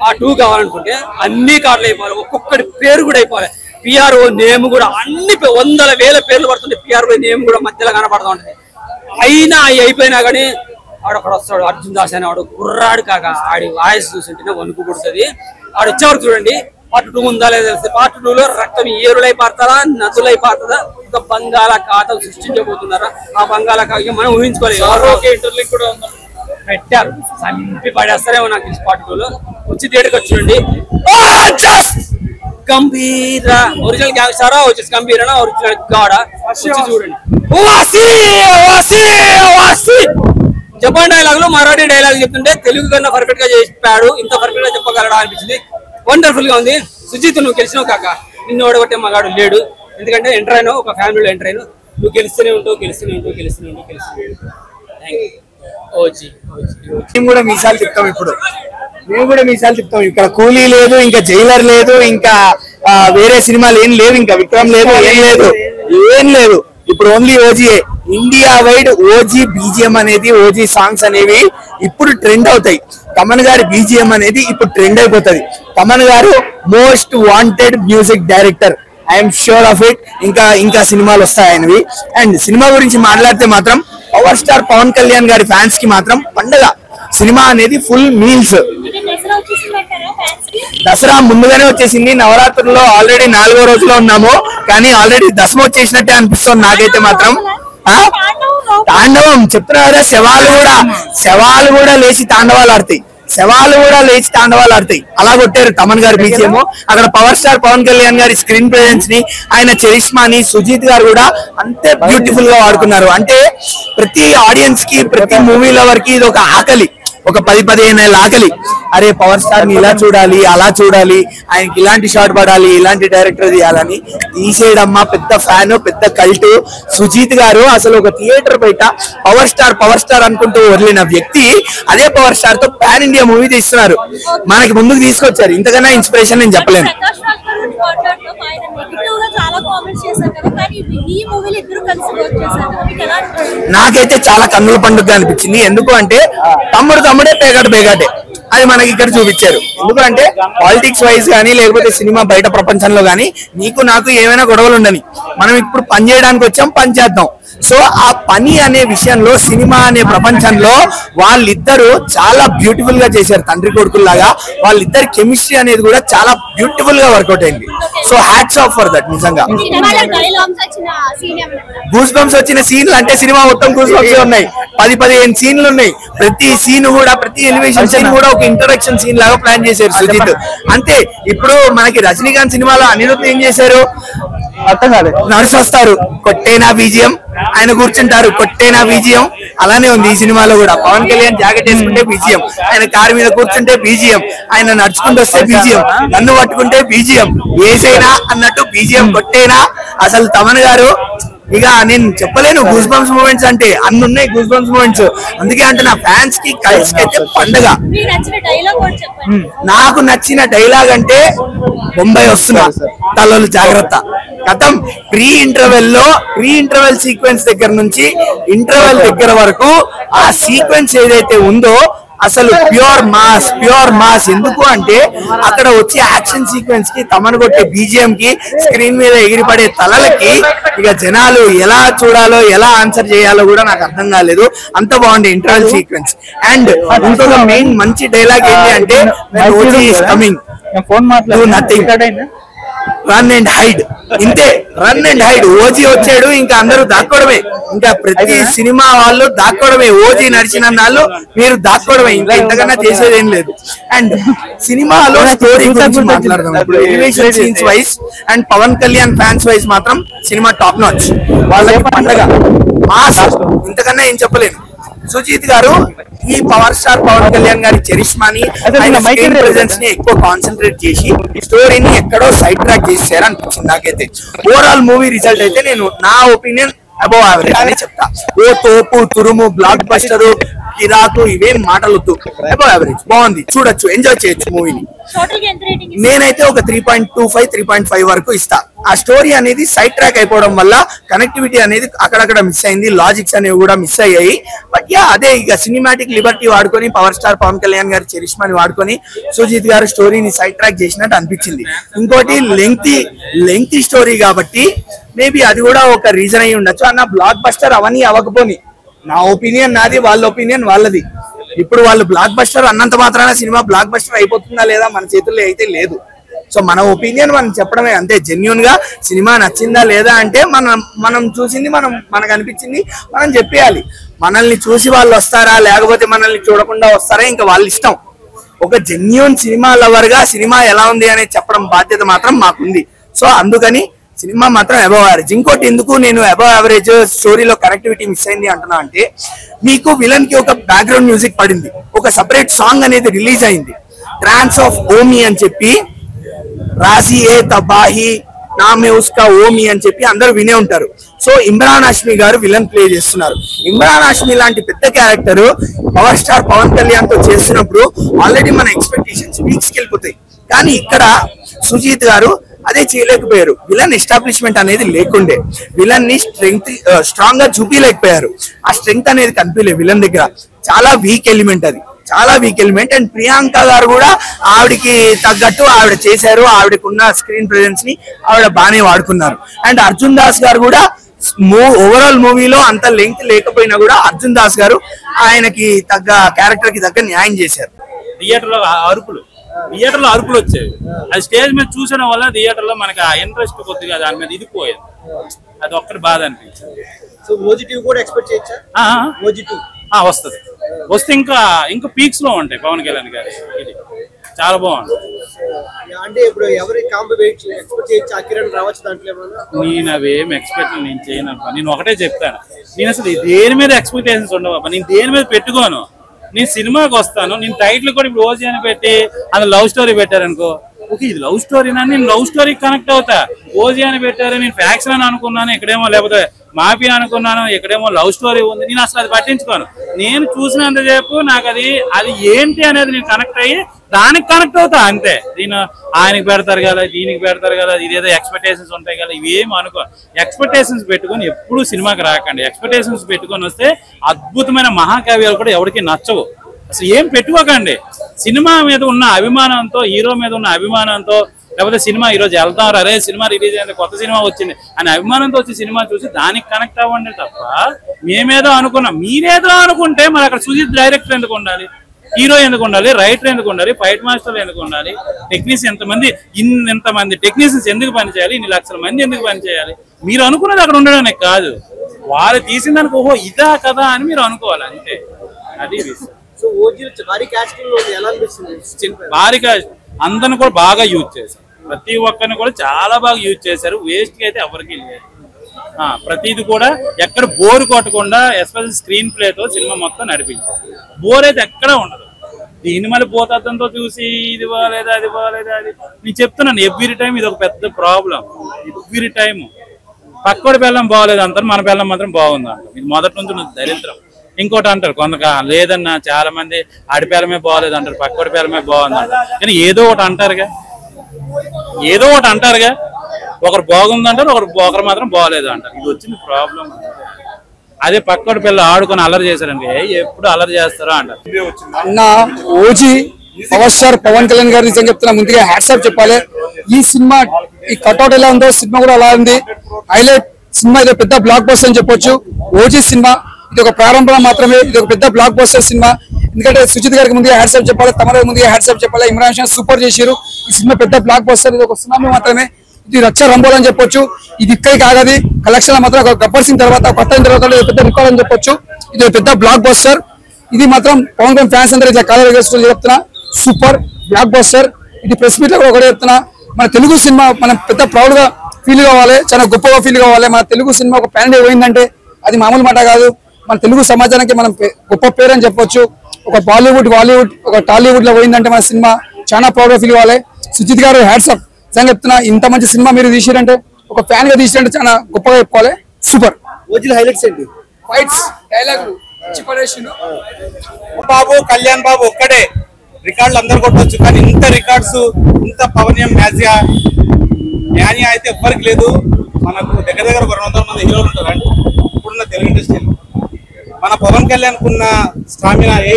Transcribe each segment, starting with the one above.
ఆ 2 కావాలనుకుంటే అన్ని కార్డులు అయిపోవాలి, ఒక్కొక్కటి పేరు కూడా అయిపోవాలి, పిఆర్ఓ నేమ్ కూడా అన్ని వందల వేల పేర్లు పడుతుంటే పిఆర్ఓ నేమ్ కూడా మధ్యలో కనపడుతూ ఉంటుంది. అయినా అయిపోయినా కానీ ఆడొకడు వస్తాడు, అర్జున్ దాస్ అని వాడు కుర్రాడు కాక ఆడి వాయిస్ చూసింటేనే వణుకు పుడుతుంది. ఆడు వచ్చేవారు చూడండి పార్ట్ 2 ఉందా లేదా తెలిస్తే పార్ట్ 2లో రక్తం ఏరులై పారుతారా నదులై పారుతుందా, ఒక బంగాళాఖాతం సృష్టించబోతున్నారా, ఆ బంగాళాఖాతం మనం ఊహించుకోవాలి. ఇంటర్లింక్ కూడా పెట్టారు, చంపి పడేస్తారేమో నాకు తెలిసి పార్ట్ 2లో. వచ్చి థియేటర్కి వచ్చి గంభీర ఒరిజినల్ గ్యాంగ్స్టారా వచ్చేసి గంభీరనా ఒరిజినల్ గాడా వచ్చి చూడండి. జపాన్ డైలాగ్ లో మరాఠీ డైలాగ్ చెప్తుంటే తెలుగు కన్నా పర్ఫెక్ట్ గా చెప్పాడు, ఇంత పర్ఫెక్ట్ గా చెప్పగలడా అనిపించింది. వండర్ఫుల్ గా ఉంది. సుజిత్ నువ్వు గెలిచినావు కాక, నిన్ను ఓడగొట్టే మగాడు లేడు. ఎందుకంటే ఎంటర్ అయినావు, ఒక ఫ్యామిలీలో ఎంటర్ అయినావు, నువ్వు గెలుస్తూనే ఉంటావు. మేము కూడా మీసాలు చెప్తాం ఇప్పుడు, ఇక్కడ కూలీ లేదు, ఇంకా జైలర్ లేదు, ఇంకా వేరే సినిమాలు ఏం లేవు, ఇంకా విక్రమ్ లేదు, ఏం లేదు. ఇప్పుడు ఓన్లీ ఓజీఏ. ఇండియా వైడ్ ఓజీ బీజిఎం అనేది, ఓజీ సాంగ్స్ అనేవి ఇప్పుడు ట్రెండ్ అవుతాయి. తమన్ గారి బీజిఎం అనేది ఇప్పుడు ట్రెండ్ అయిపోతుంది. తమన్ గారు most wanted music director, I'm sure of it. ఇంకా సినిమాలు వస్తాయి ఆయనవి. అండ్ సినిమా గురించి మాట్లాడితే మాత్రం పవర్ స్టార్ పవన్ కళ్యాణ్ గారి ఫ్యాన్స్ కి మాత్రం పండగ. సినిమా అనేది ఫుల్ మీల్స్. దసరా ముందుగానే వచ్చేసింది, నవరాత్రుల్లో ఆల్రెడీ 4వ రోజులో ఉన్నాము, కానీ ఆల్రెడీ దశమ వచ్చేసినట్టే అనిపిస్తుంది నాకైతే మాత్రం. తాండవం చెప్తున్నా, శవాలు కూడా లేచి తాండవాలు ఆడతాయి, అలా కొట్టారు తమన్ గారి బీజిఎం. అక్కడ పవర్ స్టార్ పవన్ కళ్యాణ్ గారి స్క్రీన్ ప్రెజెన్స్ ని, ఆయన చరిష్మాని, సుజీత్ గారు కూడా అంతే బ్యూటిఫుల్ గా వాడుకున్నారు. అంటే ప్రతి ఆడియన్స్ కి, ప్రతి మూవీ లవర్ కి ఇది ఒక ఆకలి, ఒక 10-15 ఏళ్ళ ఆకలి. అరే పవర్ స్టార్ ని ఇలా చూడాలి, అలా చూడాలి, ఆయనకి ఇలాంటి షాట్ పడాలి, ఇలాంటి డైరెక్టర్ తీయాలని తీసేయడమ్మా. పెద్ద ఫ్యాన్, పెద్ద కల్ట్ సుజీత్ గారు. అసలు ఒక థియేటర్ బయట పవర్ స్టార్ అనుకుంటూ వదిలిన వ్యక్తి అదే పవర్ స్టార్ తో పాన్ ఇండియా మూవీ తీస్తున్నారు, మనకి ముందుకు తీసుకొచ్చారు. ఇంతకన్నా ఇన్స్పిరేషన్ నేను చెప్పలేను. నాకైతే చాలా కన్నుల పండుగ అనిపించింది. ఎందుకు అంటే తమ్ముడే పేకాటే అది మనకి ఇక్కడ చూపించారు. ఎందుకంటే పాలిటిక్స్ వైజ్ కానీ, లేకపోతే సినిమా బయట ప్రపంచంలో కానీ నీకు నాకు ఏమైనా గొడవలు ఉండని, మనం ఇప్పుడు పని చేయడానికి వచ్చాం, పని చేద్దాం. సో ఆ పని అనే విషయంలో, సినిమా అనే ప్రపంచంలో వాళ్ళిద్దరూ చాలా బ్యూటిఫుల్ గా చేశారు, తండ్రి కొడుకుల్లాగా. వాళ్ళిద్దరి కెమిస్ట్రీ అనేది కూడా చాలా బ్యూటిఫుల్ గా వర్కౌట్ అయింది. So hats off for that. నిజంగా గూస్ బంప్స్ వచ్చిన సీన్లు అంటే సినిమా మొత్తం గూస్ బంప్స్ ఉన్నాయి. 10-15 సీన్లు ఉన్నాయి. ప్రతి సీన్ కూడా, ప్రతి ఎలివేషన్ సీన్ కూడా ఒక ఇంట్రడక్షన్ సీన్ లాగా ప్లాన్ చేశారు సుజిత్. అంతే. ఇప్పుడు మనకి రజనీకాంత్ సినిమాలో అనిరుద్ధ్ ఏం చేశారు, అర్థం కాదు, నర్స్ వస్తారు, కొట్టేనా బీజిఎం, ఆయన కూర్చుంటారు, కొట్టేనా బీజిఎం. అలానే ఉంది ఈ సినిమాలో కూడా. పవన్ కళ్యాణ్ జాకెట్ వేసుకుంటే బీజిఎం, ఆయన కారు మీద కూర్చుంటే బీజిఎం, ఆయన నడుచుకుంటూ వస్తే బీజిఎం, నన్ను పట్టుకుంటే బీజిఎం, ఏసైనా అన్నట్టు బీజిఎం, కొట్టేనా. అసలు తమన్ గారు ఇక నేను చెప్పలేను. గూస్ బంప్స్ మూమెంట్స్ అంటే అన్ని ఉన్నాయి, గూస్ బంప్స్ మూమెంట్స్. అందుకే అంటే నా ఫ్యాన్స్ కి, కల్ట్స్ కి అయితే పండుగ. నాకు నచ్చిన డైలాగ్ అంటే బొంబాయి వస్తున్నా తలలు జాగ్రత్త కథం. ప్రీ ఇంటర్వెల్ సీక్వెన్స్ దగ్గర నుంచి ఇంటర్వెల్ దగ్గర వరకు ఆ సీక్వెన్స్ ఏదైతే ఉందో అసలు ప్యూర్ మాస్. ఎందుకు అంటే అక్కడ వచ్చే యాక్షన్ సీక్వెన్స్ కి, తమన్ కొట్టే బీజిఎం కి, స్క్రీన్ మీద ఎగిరిపడే తలలకి ఇక జనాలు ఎలా చూడాలో, ఎలా ఆన్సర్ చేయాలో కూడా నాకు అర్థం కాలేదు. అంత బాగుంది ఇంటర్వెల్ సీక్వెన్స్. అండ్ ఇంకొక మెయిన్ మంచి డైలాగ్ ఏంటి అంటే, OG is coming, do nothing, run and hide. ఇంతే, రన్ అండ్ హైడ్. ఓజీ వచ్చాడు, ఇంకా అందరూ దాక్కోవడమే. ఇంకా ప్రతి సినిమా వాళ్ళు దాక్కోవడమే. ఓజీ నడిచిన నాళ్ళు మీరు దాక్కోవడమే, ఇంకా ఇంతకన్నా చేసేది ఏం లేదు. అండ్ సినిమాలో స్టోరీ గురించి మాట్లాడదాం ఇప్పుడు. Elevation scenes wise and Pawan Kalyan fans wise మాత్రం సినిమా టాప్ నాచ్. వాళ్ళకి పండగ, మాస్. ఇంతకన్నా ఏం చెప్పలేను. సుజిత్ గారు ఈ పవర్ స్టార్ పవన్ కళ్యాణ్ గారి చరిష్మాని, స్క్రీన్ ప్రెజెన్స్ ని ఎక్కువ కాన్సన్ట్రేట్ చేసి స్టోరీని ఎక్కడో సైడ్ ట్రాక్ చేశారు అనిపించింది నాకైతే. ఓవరాల్ మూవీ రిజల్ట్ అయితే నేను, నా ఒపీనియన్, అబౌవ్ యావరేజ్ అని చెప్తా. ఓ తోపు, తురుము, బ్లాక్ బస్టర్, కిరాకు ఇవేం మాటలొద్దు, అబౌవ్ యావరేజ్ బాగుంది, చూడొచ్చు, ఎంజాయ్ చేయొచ్చు మూవీని. నేనైతే ఒక 3.25 3.5 వరకు ఇస్తా. ఆ స్టోరీ అనేది సైడ్ ట్రాక్ అయిపోవడం వల్ల కనెక్టివిటీ అనేది అక్కడక్కడ మిస్ అయింది, లాజిక్స్ అనేవి కూడా మిస్ అయ్యాయి. బట్ యా అదే ఇక సినిమాటిక్ లిబర్టీ వాడుకొని పవర్ స్టార్ పవన్ కళ్యాణ్ గారి చరిష్మాని వాడుకొని సుజిత్ గారు స్టోరీని సైడ్ ట్రాక్ చేసినట్టు అనిపించింది. ఇంకోటి లెంగ్తీ స్టోరీ కాబట్టి మేబీ అది కూడా ఒక రీజన్ అయి ఉండొచ్చు. అన్న బ్లాక్ బస్టర్ అవన్నీ అవ్వకపోని, నా ఒపీనియన్ నాది, వాళ్ళ ఒపీనియన్ వాళ్ళది. ఇప్పుడు వాళ్ళు బ్లాక్ బస్టర్ అన్నంత మాత్రాన సినిమా బ్లాక్ బస్టర్ అయిపోతుందా లేదా మన చేతుల్లో అయితే లేదు. సో మన ఒపీనియన్ మనం చెప్పడమే అంతే. జెన్యున్ గా సినిమా నచ్చిందా లేదా అంటే మనం చూసింది మనకు అనిపించింది మనం చెప్పేయాలి. మనల్ని చూసి వాళ్ళు వస్తారా లేకపోతే మనల్ని చూడకుండా వస్తారా ఇంకా వాళ్ళ ఇష్టం. ఒక జెన్యున్ సినిమా లవర్ గా సినిమా ఎలా ఉంది అనేది చెప్పడం బాధ్యత మాత్రం మాకుంది. సో అందుకని సినిమా మాత్రం అబౌవ్ యావరేజ్. ఇంకోటి ఎందుకు నేను అబౌవ్ యావరేజ్ స్టోరీలో కనెక్టివిటీ మిస్ అయింది అంటున్నా అంటే, మీకు విలన్ కి ఒక బ్యాక్గ్రౌండ్ మ్యూజిక్ పడింది, ఒక సపరేట్ సాంగ్ అనేది రిలీజ్ అయింది, ట్రాన్స్ ఆఫ్ ఓమి అని చెప్పి, రాజీ ఏ తబాహి నామే ఉస్కా ఓమి అని చెప్పి అందరూ వినే ఉంటారు. సో ఇమ్రాన్ హాష్మి గారు విలన్ ప్లే చేస్తున్నారు. ఇమ్రాన్ హాష్మి లాంటి పెద్ద character power star Pawan Kalyan తో చేస్తున్నప్పుడు ఆల్రెడీ మన ఎక్స్పెక్టేషన్స్ పీక్స్ కి వెళ్ళిపోతాయి. కానీ ఇక్కడ సుజీత్ గారు అదే చేయలేకపోయారు. విలన్ ఎస్టాబ్లిష్మెంట్ అనేది లేకుండే, విలన్ ని స్ట్రాంగ్ గా చూపించలేకపోయారు. ఆ స్ట్రెంగ్త్ అనేది కనిపించలేదు విలన్ దగ్గర. చాలా వీక్ ఎలిమెంట్ అది, చాలా వీక్ ఎలిమెంట్. అండ్ ప్రియాంక గారు కూడా ఆవిడకి తగ్గట్టు ఆవిడ చేశారు. ఆవిడకున్న స్క్రీన్ ప్రెజెన్స్ ని ఆవిడ బాగానే వాడుకున్నారు. అండ్ అర్జున్ దాస్ గారు కూడా ఓవరాల్ మూవీలో అంత లెంగ్త్ లేకపోయినా కూడా అర్జున్ దాస్ గారు ఆయనకి తగ్గ క్యారెక్టర్ కి తగ్గ న్యాయం చేశారు. థియేటర్ లో అరుపులు వచ్చేవి, అది స్టేజ్ మీద చూసిన వల్ల థియేటర్ లో మనకి ఆ ఇంట్రెస్ట్ కొద్దిగా దాని మీద ఇది పోయేది. అది ఒక్కటి బాధ అనిపించింది. వస్తుంది, వస్తే ఇంకా పీక్స్ లో ఉంటాయి పవన్ కళ్యాణ్ గారు. ఇది చాలా బాగుంది. నేను అవేం ఎక్స్పెక్ట్ నేను చేయను. నేను ఒకటే చెప్తాను, నేను అసలు దేని మీద ఎక్స్పెక్టేషన్స్ ఉండవు. నేను దేని మీద పెట్టుకోను. నేను సినిమాకి వస్తాను, నేను టైటిల్ కూడా ఇప్పుడు ఓజీ అని పెట్టి అందులో లవ్ స్టోరీ పెట్టారనుకో, ఓకే ఇది లవ్ స్టోరీనా, నేను లవ్ స్టోరీకి కనెక్ట్ అవుతా. ఓజీ అని పెట్టారు, నేను ఫ్యాక్షన్ అని అనుకున్నాను, ఇక్కడేమో లేకపోతే మాఫియా అనుకున్నాను, ఇక్కడేమో లవ్ స్టోరీ ఉంది. నేను అసలు అది పట్టించుకోను. నేను చూసినంతసేపు నాకు అది ఏంటి అనేది నేను కనెక్ట్ అయ్యి దానికి కనెక్ట్ అవుతా అంతే. దీని ఆయనకి పెడతారు కదా, దీనికి పెడతారు కదా, ఇదేదో ఎక్స్పెక్టేషన్స్ ఉంటాయి కదా, ఇవేం అనుకో. ఎక్స్పెక్టేషన్స్ పెట్టుకొని ఎప్పుడు సినిమాకి రాకండి. ఎక్స్పెక్టేషన్స్ పెట్టుకొని వస్తే అద్భుతమైన మహాకావ్యాలు కూడా ఎవరికి నచ్చవు. అసలు ఏం పెట్టుకోకండి. సినిమా మీద ఉన్న అభిమానంతో, హీరో మీద ఉన్న అభిమానంతో, లేకపోతే సినిమా ఈరోజు వెళ్తాం అరే సినిమా రిలీజ్ అయింది, కొత్త సినిమా వచ్చింది అని అభిమానంతో వచ్చి సినిమా చూసి దానికి కనెక్ట్ అవ్వండి తప్ప మేమేదో అనుకున్నాం. మీరేదో అనుకుంటే మరి అక్కడ సుజిత్ డైరెక్టర్ ఎందుకు ఉండాలి, హీరో ఎందుకు ఉండాలి, రైటర్ ఎందుకు ఉండాలి, ఫైట్ మాస్టర్ ఎందుకు ఉండాలి, టెక్నీషియన్ ఇంతమంది టెక్నీషియన్స్ ఎందుకు పనిచేయాలి, ఇన్ని లక్షల మంది ఎందుకు పనిచేయాలి? మీరు అనుకున్నది అక్కడ ఉండడానికి కాదు, వాళ్ళు తీసిన దానికి ఓహో ఇదా కదా అని మీరు అనుకోవాలి అంతే. అది భారీ క్యాస్ట్ అందరిని కూడా బాగా యూజ్ చేశారు. ప్రతి ఒక్కరిని కూడా చాలా బాగా యూజ్ చేశారు. వేస్ట్ కి అయితే ఎవరికి లేదు. ప్రతిది కూడా ఎక్కడ బోర్ కొట్టకుండా ఎస్పెషల్ స్క్రీన్ ప్లేతో సినిమా మొత్తం నడిపించారు. బోర్ అయితే ఎక్కడ ఉండదు. దీని మళ్ళీ పోతాతంతో చూసి ఇది బాగాలేదా అది బాగాలేదా అది నేను చెప్తున్నాను. ఎవ్రీ టైం ఇది ఒక పెద్ద ప్రాబ్లం. ఎవ్రీ టైం పక్కోడి బెల్లం బాగోలేదు అంటారు, మన బెల్లం మాత్రం బాగుంది అంటారు. ఇది మొదటి నుంచి దరిద్రం. ఇంకోటి అంటారు కొంతకాలం లేదన్నా చాలా మంది ఆడిపేలమే బాగోలేదు అంటారు, పక్కోడి పేలమే బాగుంది అంటారు. కానీ ఏదో ఒకటి అంటారుగా, ఒకరు బాగుంది అంటారు, ఒకరు మాత్రం బాగోలేదు అంటారు. ఇది వచ్చింది ప్రాబ్లం. అదే పక్కోడి పిల్లలు ఆడుకొని అల్లరి చేశారండి, ఎప్పుడు అల్లరి చేస్తారో అంటారు. అన్న OG power star Pawan Kalyan గారు నిజంగా చెప్తున్నా, ముందుగా హ్యాట్సాప్ చెప్పాలి. ఈ సినిమా ఈ కట్అవుట్ ఎలా ఉందో సినిమా కూడా అలా ఉంది. హైలైట్ సినిమా, ఇది పెద్ద బ్లాక్ బస్టర్ అని చెప్పొచ్చు. ఓజీ సినిమా ఇది ఒక ప్రారంభం మాత్రమే, ఇది ఒక పెద్ద బ్లాక్ బస్టర్ సినిమా. ఎందుకంటే సుజిత్ గారికి ముందుగా హ్యాట్సాప్ చెప్పాలి, తమరికి ముందుగా హ్యాట్సాప్ చెప్పాలి. ఇమ్రాన్ ఖాన్ సూపర్ చేశారు. ఈ సినిమా పెద్ద బ్లాక్ బస్టర్, ఇది ఒక సినిమా మాత్రమే. ఇది రచ్చ రంబోల్ అని చెప్పొచ్చు. ఇది ఇక్కడికి ఆగది. కలెక్షన్ మాత్రం ఒక గబ్బర్ సింగ్ తర్వాత కొత్త తర్వాత పెద్ద రికార్డ్ అని చెప్పొచ్చు. ఇది పెద్ద బ్లాక్ బస్టర్. ఇది మాత్రం పవన్ కళ్యాణ్ ఫ్యాన్స్ అందరూ ఇట్లా కాలేజ్ చెప్తున్నా, సూపర్ బ్లాక్ బస్టర్. ఇది ప్రెస్ మీట్ లో కూడా ఒకటే చెప్తున్నా, మన తెలుగు సినిమా మనం పెద్ద ప్రౌడ్ గా ఫీల్ కావాలి, చాలా గొప్పగా ఫీల్ కావాలి. మన తెలుగు సినిమా ఒక ప్యాన్ ఇండియా పోయిందంటే అది మామూలు మాట కాదు. మన తెలుగు సమాజానికి మనం గొప్ప పేరు అని చెప్పొచ్చు. ఒక బాలీవుడ్, బాలీవుడ్, ఒక టాలీవుడ్ లో పోయిందంటే మన సినిమా చాలా ప్రౌడ్ గా ఫీల్ కావాలి. సుజిత్ గారు హ్యాట్సాప్ నిజంగా చెప్తున్నా. ఇంత మంచి సినిమా మీరు తీసిరంటే, ఒక ఫ్యాన్ గా తీసిరంటే చాలా గొప్పగా చెప్పుకోవాలి. సూపర్. హైలైట్స్ ఏంటి? ఫైట్స్, డైలాగ్, బాబు కళ్యాణ్ బాబు ఒక్కడే రికార్డులు అందరు కొట్టవచ్చు, కానీ ఇంత రికార్డ్స్ ఇంత పవన్యం మ్యాజియా జ్ఞాని అయితే ఎవ్వరికి లేదు. మనకు దగ్గర దగ్గర 200 మంది హీరోలు ఉంటారండి ఇప్పుడున్న తెలుగు ఇండస్ట్రీలో. మన పవన్ కళ్యాణ్ కున్న స్టామినా ఏ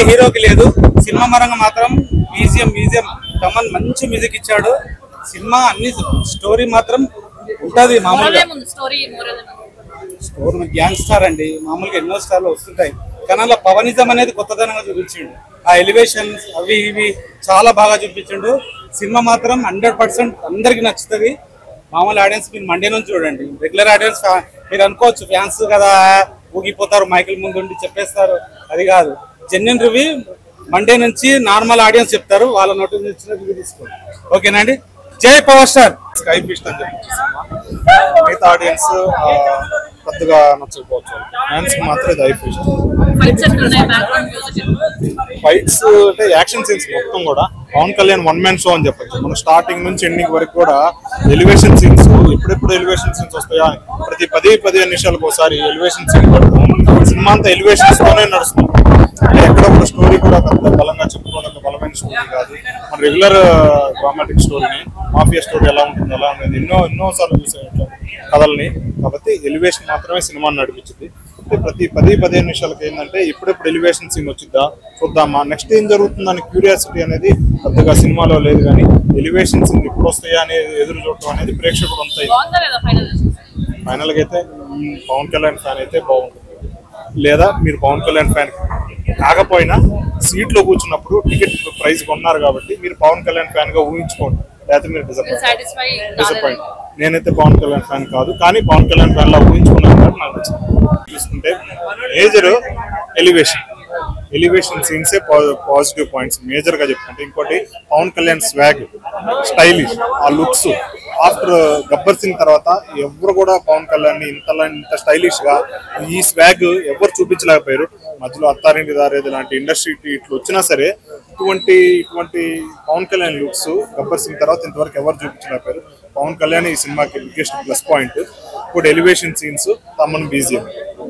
హీరోకి లేదు. సినిమా పరంగా మాత్రం మ్యూజియం తమన్ మంచి మ్యూజిక్ ఇచ్చాడు. సినిమా అన్ని స్టోరీ మాత్రం ఉంటది. మామూలుగా స్టోరీ గ్యాంగ్ స్టార్ అండి, మామూలుగా ఎన్నో స్టార్లు వస్తుంటాయి, కానీ అలా పవనిజం అనేది కొత్తదనంగా చూపించిండు. ఆ ఎలివేషన్స్ అవి ఇవి చాలా బాగా చూపించిండు. సినిమా మాత్రం 100% అందరికి నచ్చుతుంది. మామూలు ఆడియన్స్ మీరు మండే నుంచి చూడండి. రెగ్యులర్ ఆడియన్స్ మీరు అనుకోవచ్చు ఫ్యాన్స్ కదా ఊగిపోతారు, మైకిల్ ముందు ఉండి చెప్పేస్తారు, అది కాదు. జెన్యున్ రివ్యూ మండే నుంచి నార్మల్ ఆడియన్స్ చెప్తారు, వాళ్ళ నోటి నుంచి రివ్యూ తీసుకోండి. ఓకేనండి. జై పవర్ స్టార్. స్కై ఫిస్ట్ అని చెప్పి మిగతా ఆడియన్స్ పెద్దగా నచ్చకపోవచ్చు, ఫ్యాన్స్ మాత్రం ఇది ఐఫిస్ట్. ఫైట్స్ అంటే యాక్షన్ సీన్స్ మొత్తం కూడా Pawan Kalyan one man show అని చెప్పచ్చు. మన స్టార్టింగ్ నుంచి ఎండింగ్ వరకు కూడా ఎలివేషన్ సీన్స్, ఎప్పుడెప్పుడు ఎలివేషన్ సీన్స్ వస్తాయా ప్రతి 10-15 నిమిషాలకు ఒకసారి ఎలివేషన్ సీన్ పడతాం. సినిమా అంతా ఎలివేషన్స్ తోనే నడుస్తుంది. ఎక్కడ కూడా స్టోరీ కూడా పెద్ద బలంగా చెప్పుకోవడానికి బలమైన స్టోరీ కాదు. మన రెగ్యులర్ డ్రామాటిక్ స్టోరీని, మాఫియా స్టోరీ ఎలా ఉంటుంది అలా ఉండేది ఎన్నోసార్లు చూసే కథల్ని. కాబట్టి ఎలివేషన్ మాత్రమే సినిమాని నడిపించింది. ప్రతి 10-15 నిమిషాలకి ఏంటంటే ఎప్పుడెప్పుడు ఎలివేషన్ సీన్ వచ్చిద్దా చూద్దామా, నెక్స్ట్ ఏం జరుగుతుందని క్యూరియాసిటీ అనేది పెద్దగా సినిమాలో లేదు. కానీ ఎలివేషన్ సీన్ ఎప్పుడు వస్తాయా అనేది ఎదురు చూడటం అనేది ప్రేక్షకుడు అంతా. ఫైనల్ గా అయితే పవన్ కళ్యాణ్ ఫ్యాన్ అయితే బాగుంటుంది. లేదా మీరు పవన్ కళ్యాణ్ ఫ్యాన్ కాకపోయినా సీట్లో కూర్చున్నప్పుడు టికెట్ ప్రైస్ కొన్నారు కాబట్టి మీరు పవన్ కళ్యాణ్ ఫ్యాన్ గా ఊహించుకోండి, లేకపోతే మీరు డిసప్పాయింట్. నేనైతే పవన్ కళ్యాణ్ ఫ్యాన్ కాదు, కానీ పవన్ కళ్యాణ్ ఫ్యాన్ లా ఊహించుకున్నాను కాబట్టి నాకు చూసుకుంటే మేజర్ ఎలివేషన్ సీన్సే పాజిటివ్ పాయింట్స్ మేజర్ గా చెప్పుకుంటే. ఇంకోటి పవన్ కళ్యాణ్ స్వాగ్, స్టైలిష్, ఆ లుక్స్. ఆఫ్టర్ గబ్బర్ సింగ్ తర్వాత ఎవరు కూడా పవన్ కళ్యాణ్ ఇంత స్టైలిష్ గా ఈ స్వాగ్ ఎవరు చూపించలేకపోయారు. మధ్యలో అత్తారింటి దారేది లాంటి ఇండస్ట్రీ ఇట్లా వచ్చినా సరే ఇటువంటి పవన్ కళ్యాణ్ లుక్స్ గబ్బర్ సింగ్ తర్వాత ఇంతవరకు ఎవరు చూపించలేకపోయారు. పవన్ కళ్యాణ్ ఈ సినిమాకి బిగ్గెస్ట్ ప్లస్ పాయింట్. ఇప్పుడు ఎలివేషన్ సీన్స్, తమన్ బీజిఎం